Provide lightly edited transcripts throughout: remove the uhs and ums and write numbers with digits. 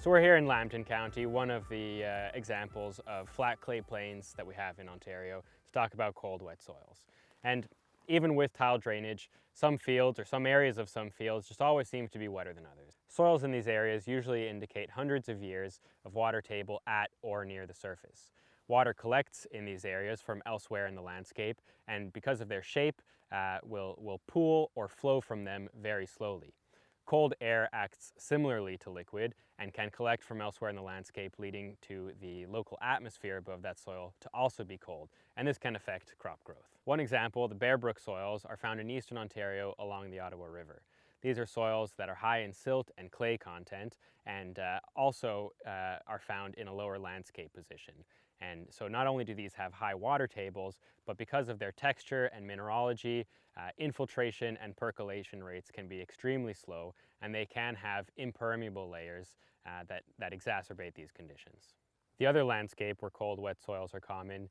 So we're here in Lambton County, one of the examples of flat clay plains that we have in Ontario, to talk about cold, wet soils. And even with tile drainage, some fields or some areas of some fields just always seem to be wetter than others. Soils in these areas usually indicate hundreds of years of water table at or near the surface. Water collects in these areas from elsewhere in the landscape, and because of their shape, will pool or flow from them very slowly. Cold air acts similarly to liquid and can collect from elsewhere in the landscape, leading to the local atmosphere above that soil to also be cold, and this can affect crop growth. One example, the Bear Brook soils are found in eastern Ontario along the Ottawa River. These are soils that are high in silt and clay content and also are found in a lower landscape position. And so not only do these have high water tables, but because of their texture and mineralogy, infiltration and percolation rates can be extremely slow, and they can have impermeable layers that exacerbate these conditions. The other landscape where cold, wet soils are common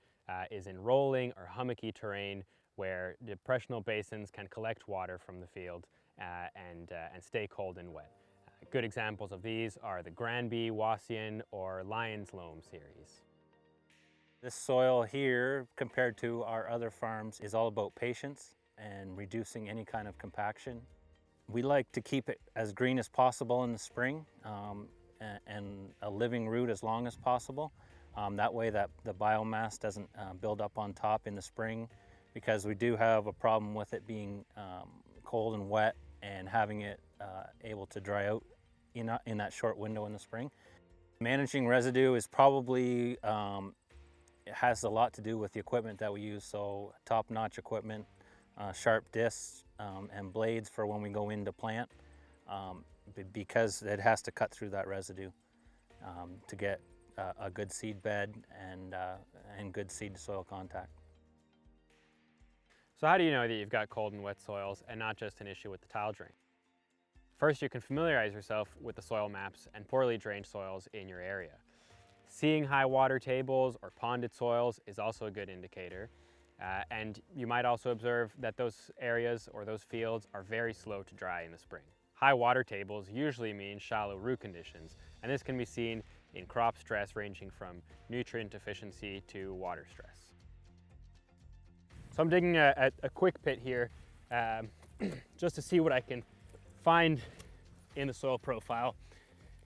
is in rolling or hummocky terrain, where depressional basins can collect water from the field and stay cold and wet. Good examples of these are the Granby, Wassian, or Lyons Loam series. This soil here, compared to our other farms, is all about patience and reducing any kind of compaction. We like to keep it as green as possible in the spring and a living root as long as possible. That way that the biomass doesn't build up on top in the spring, because we do have a problem with it being cold and wet and having it able to dry out in that short window in the spring. Managing residue is probably it has a lot to do with the equipment that we use, so top-notch equipment, sharp discs and blades for when we go into plant, because it has to cut through that residue to get a good seed bed and good seed-to-soil contact. So how do you know that you've got cold and wet soils and not just an issue with the tile drain? First, you can familiarize yourself with the soil maps and poorly drained soils in your area. Seeing high water tables or ponded soils is also a good indicator. And you might also observe that those areas or those fields are very slow to dry in the spring. High water tables usually mean shallow root conditions, and this can be seen in crop stress ranging from nutrient deficiency to water stress. So I'm digging a quick pit here just to see what I can find in the soil profile.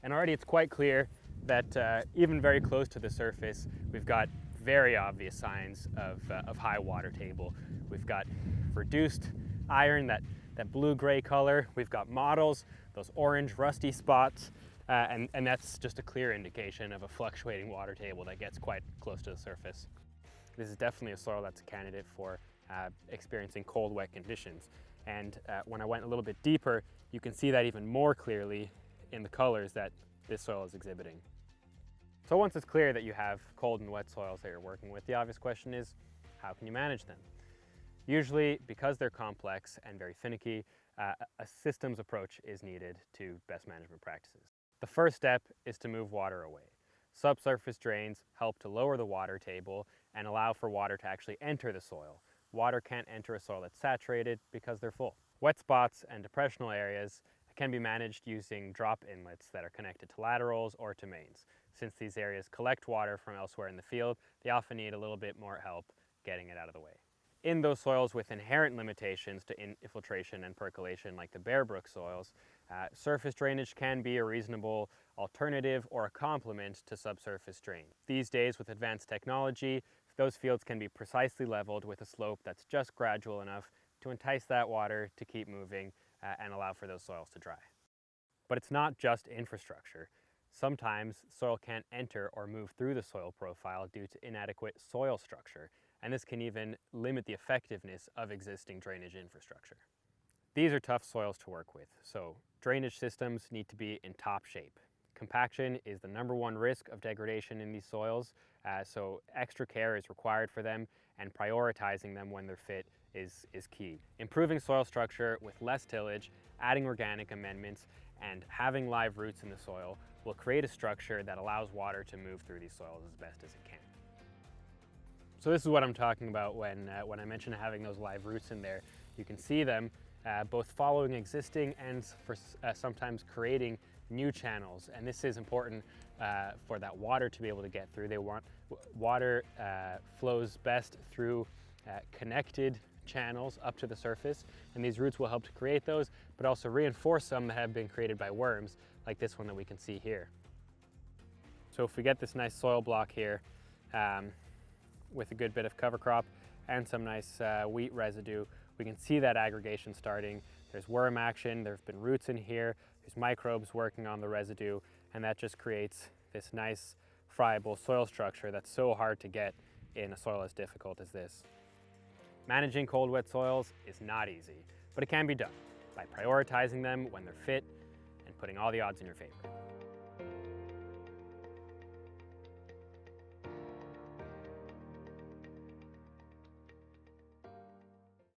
And already it's quite clear that even very close to the surface, we've got very obvious signs of high water table. We've got reduced iron, that blue-gray color. We've got mottles, those orange rusty spots, and that's just a clear indication of a fluctuating water table that gets quite close to the surface. This is definitely a soil that's a candidate for experiencing cold, wet conditions. And when I went a little bit deeper, you can see that even more clearly in the colors that this soil is exhibiting. So once it's clear that you have cold and wet soils that you're working with, the obvious question is, how can you manage them? Usually, because they're complex and very finicky, a systems approach is needed to best management practices. The first step is to move water away. Subsurface drains help to lower the water table and allow for water to actually enter the soil. Water can't enter a soil that's saturated because they're full. Wet spots and depressional areas can be managed using drop inlets that are connected to laterals or to mains. Since these areas collect water from elsewhere in the field, they often need a little bit more help getting it out of the way. In those soils with inherent limitations to infiltration and percolation, like the Bear Brook soils, surface drainage can be a reasonable alternative or a complement to subsurface drain. These days, with advanced technology, those fields can be precisely leveled with a slope that's just gradual enough to entice that water to keep moving and allow for those soils to dry. But it's not just infrastructure. Sometimes soil can't enter or move through the soil profile due to inadequate soil structure, and this can even limit the effectiveness of existing drainage infrastructure. These are tough soils to work with, so drainage systems need to be in top shape. Compaction is the #1 risk of degradation in these soils, so extra care is required for them, and prioritizing them when they're fit is key. Improving soil structure with less tillage, adding organic amendments, and having live roots in the soil will create a structure that allows water to move through these soils as best as it can. So this is what I'm talking about when I mention having those live roots in there. You can see them both following existing and sometimes creating new channels. And this is important for that water to be able to get through. Water flows best through connected channels up to the surface, and these roots will help to create those, but also reinforce some that have been created by worms, like this one that we can see here. So if we get this nice soil block here with a good bit of cover crop and some nice wheat residue, we can see that aggregation starting. There's worm action, there have been roots in here, there's microbes working on the residue, and that just creates this nice friable soil structure that's so hard to get in a soil as difficult as this. Managing cold, wet soils is not easy, but it can be done by prioritizing them when they're fit and putting all the odds in your favor.